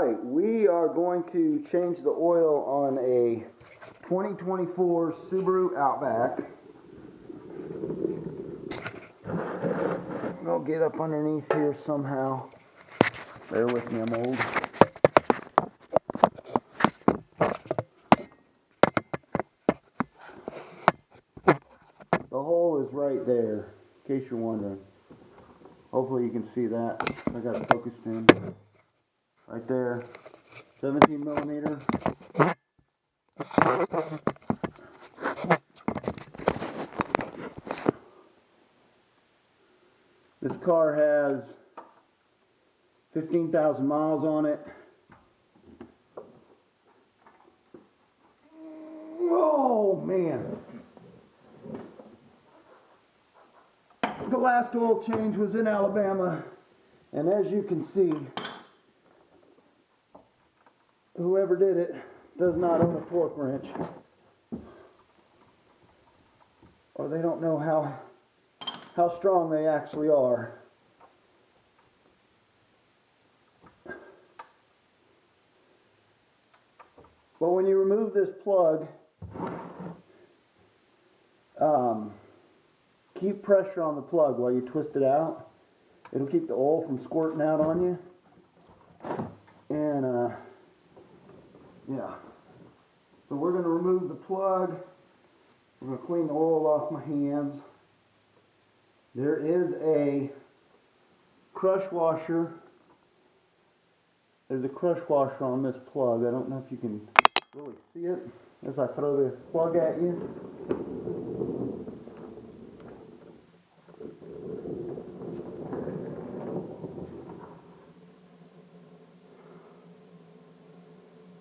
right, we are going to change the oil on a 2024 Subaru Outback. I'm gonna get up underneath here somehow. Bear with me, I'm old. The hole is right there, in case you're wondering. Hopefully you can see that. I got it focused in. Right there. 17 millimeter. This car has 15,000 miles on it. Oh man. The last oil change was in Alabama, and as you can see, whoever did it does not own a torque wrench, or they don't know how strong they actually are. But when you remove this plug, keep pressure on the plug while you twist it out. It'll keep the oil from squirting out on you. And yeah. So we're going to remove the plug. We're going to clean the oil off my hands. There is a crush washer. There's a crush washer on this plug. I don't know if you can really see it as I throw the plug at you.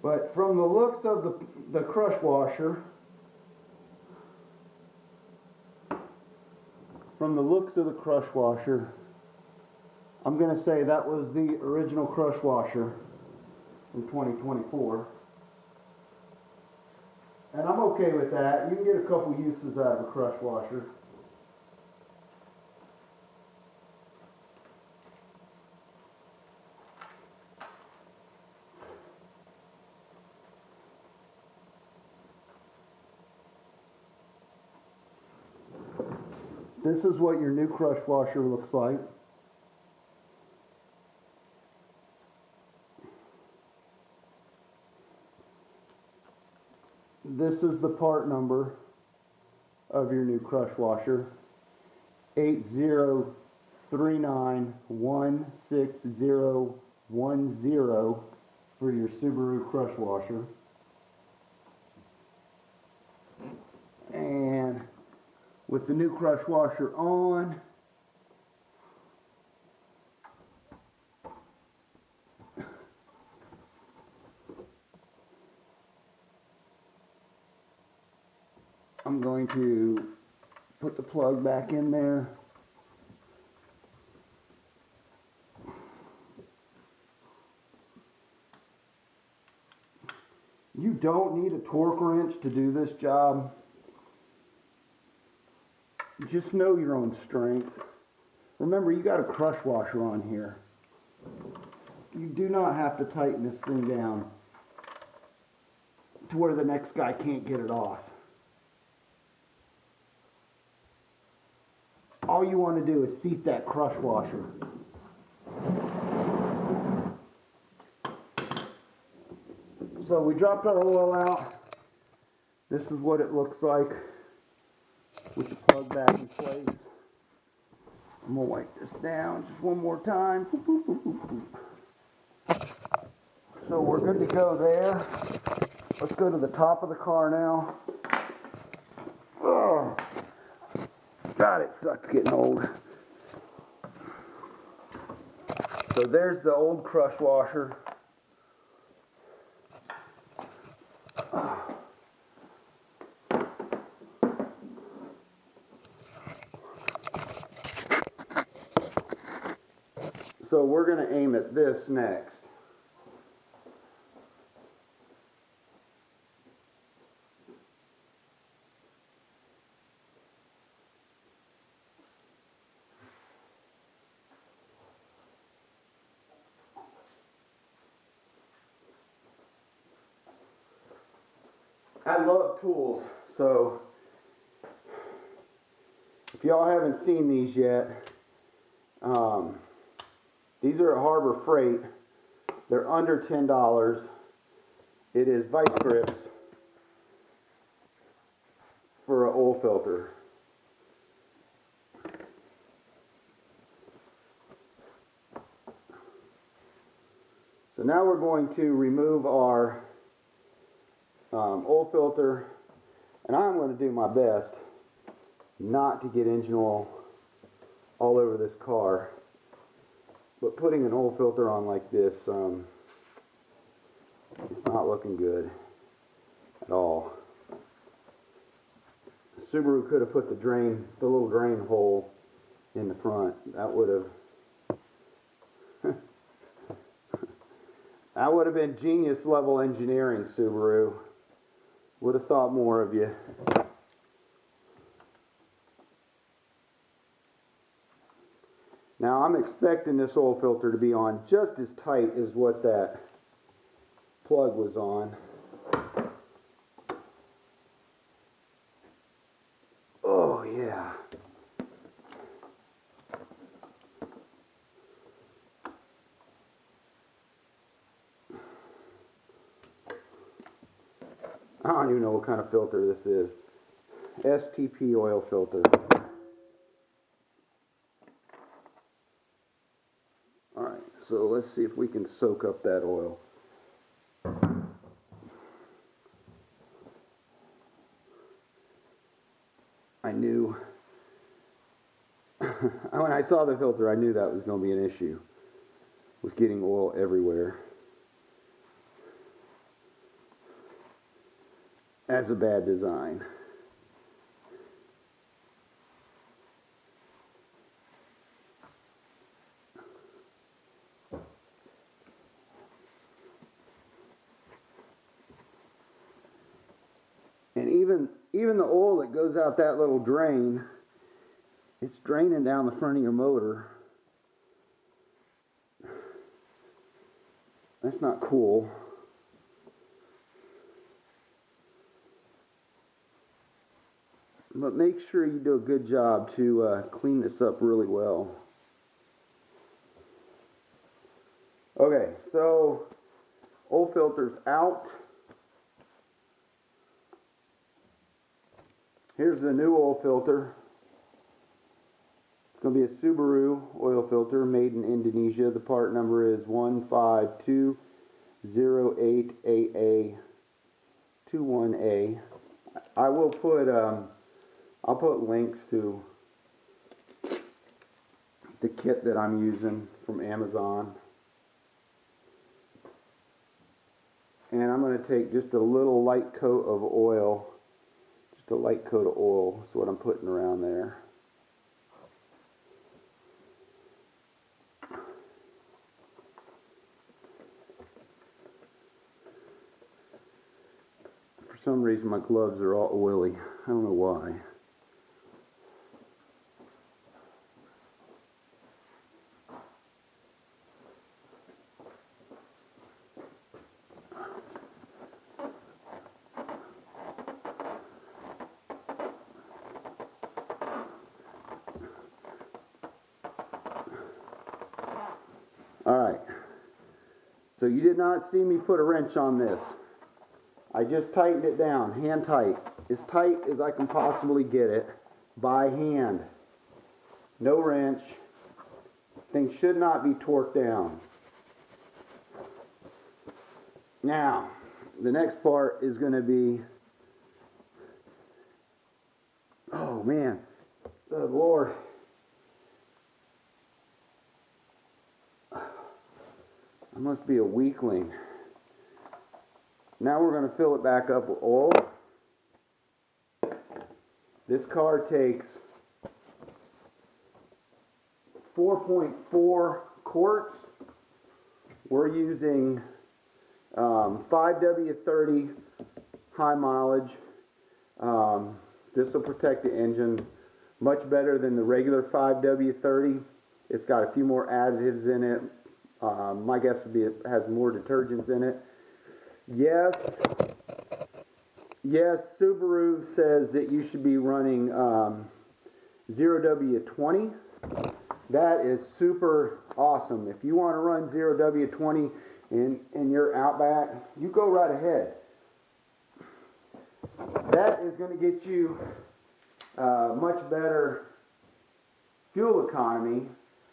But from the looks of the crush washer, I'm going to say that was the original crush washer from 2024. And I'm okay with that. You can get a couple uses out of a crush washer. This is what your new crush washer looks like. This is the part number of your new crush washer. 8039161010 for your Subaru crush washer. And with the new crush washer on, I'm going to put the plug back in there. You don't need a torque wrench to do this job. Just know your own strength. Remember, you got a crush washer on here. You do not have to tighten this thing down to where the next guy can't get it off. All you want to do is seat that crush washer. So we dropped our oil out. This is what it looks like with the plug back in place. I'm going to wipe this down just one more time. So we're good to go there. Let's go to the top of the car now. Oh, God, it sucks getting old. So there's the old crush washer. So we're going to aim at this next. I love tools, so if y'all haven't seen these yet, these are at Harbor Freight. They're under $10. It is vice grips for an oil filter. So now we're going to remove our oil filter, and I'm going to do my best not to get engine oil all over this car. But putting an oil filter on like this, it's not looking good at all. Subaru could have put the little drain hole in the front. That would have that would have been genius level engineering, Subaru. Would have thought more of you. Now I'm expecting this oil filter to be on just as tight as what that plug was on. Oh yeah. I don't even know what kind of filter this is. STP oil filter. Alright, so let's see if we can soak up that oil. I knew, when I saw the filter, I knew that was going to be an issue. Was getting oil everywhere. That's a bad design. And even the oil that goes out that little drain, it's draining down the front of your motor. That's not cool. But make sure you do a good job to clean this up really well. Okay, so oil filter's out. Here's the new oil filter. It's going to be a Subaru oil filter made in Indonesia. The part number is 15208AA21A. I will put I'll put links to the kit that I'm using from Amazon. And I'm going to take just a little light coat of oil. Just a light coat of oil is what I'm putting around there. For some reason my gloves are all oily. I don't know why. Alright, so you did not see me put a wrench on this. I just tightened it down, hand tight. As tight as I can possibly get it, by hand. No wrench. Things should not be torqued down. Now, the next part is going to be, oh man, good Lord. I must be a weakling. Now we're going to fill it back up with oil. This car takes 4.4 quarts. We're using 5W30 high mileage. This will protect the engine much better than the regular 5W30. It's got a few more additives in it. My guess would be it has more detergents in it. Yes, Yes, Subaru says that you should be running 0W20. That is super awesome. If you want to run 0W20 in your Outback, you go right ahead. That is going to get you much better fuel economy.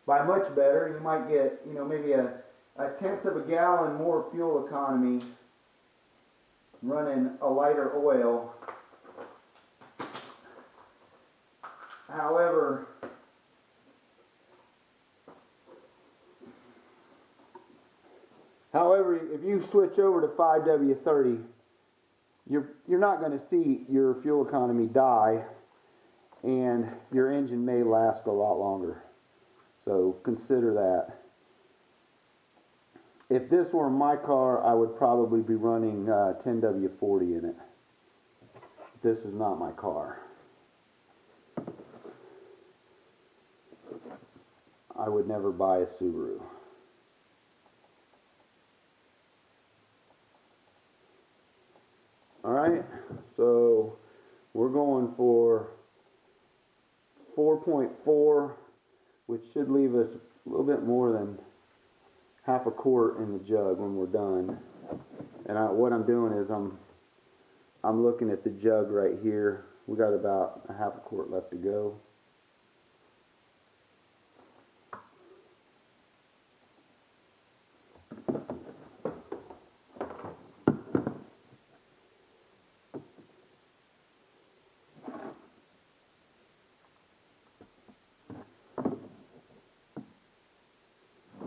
By much better, you might get, you know, maybe a tenth of a gallon more fuel economy running a lighter oil. However, if you switch over to 5W30, you're not going to see your fuel economy die, and your engine may last a lot longer. So consider that. If this were my car, I would probably be running 10W40 in it. This is not my car. I would never buy a Subaru. Alright, so we're going for 4.4, which should leave us a little bit more than half a quart in the jug when we're done. And what I'm doing is I'm looking at the jug right here. We got about a half a quart left to go.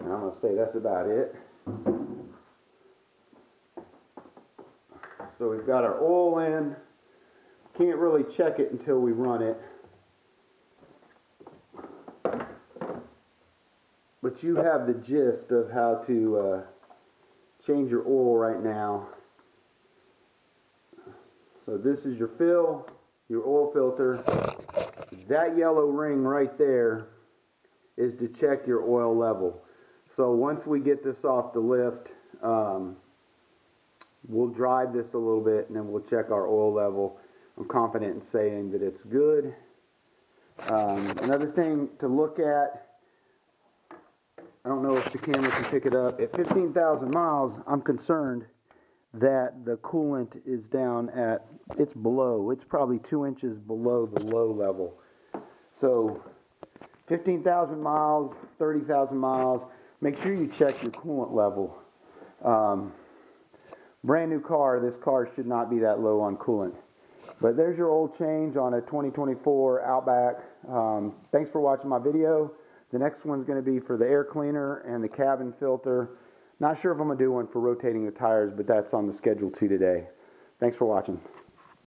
I'm going to say that's about it. So we've got our oil in. Can't really check it until we run it. But you have the gist of how to change your oil right now. So this is your fill, your oil filter. That yellow ring right there is to check your oil level. So once we get this off the lift, we'll drive this a little bit and then we'll check our oil level. I'm confident in saying that it's good. Another thing to look at, I don't know if the camera can pick it up, at 15,000 miles, I'm concerned that the coolant is down at, it's probably 2 inches below the low level. So 15,000 miles, 30,000 miles, make sure you check your coolant level. Brand new car, this car should not be that low on coolant. But there's your oil change on a 2024 Outback. Thanks for watching my video. The next one's going to be for the air cleaner and the cabin filter. Not sure if I'm going to do one for rotating the tires, but that's on the schedule too today. Thanks for watching.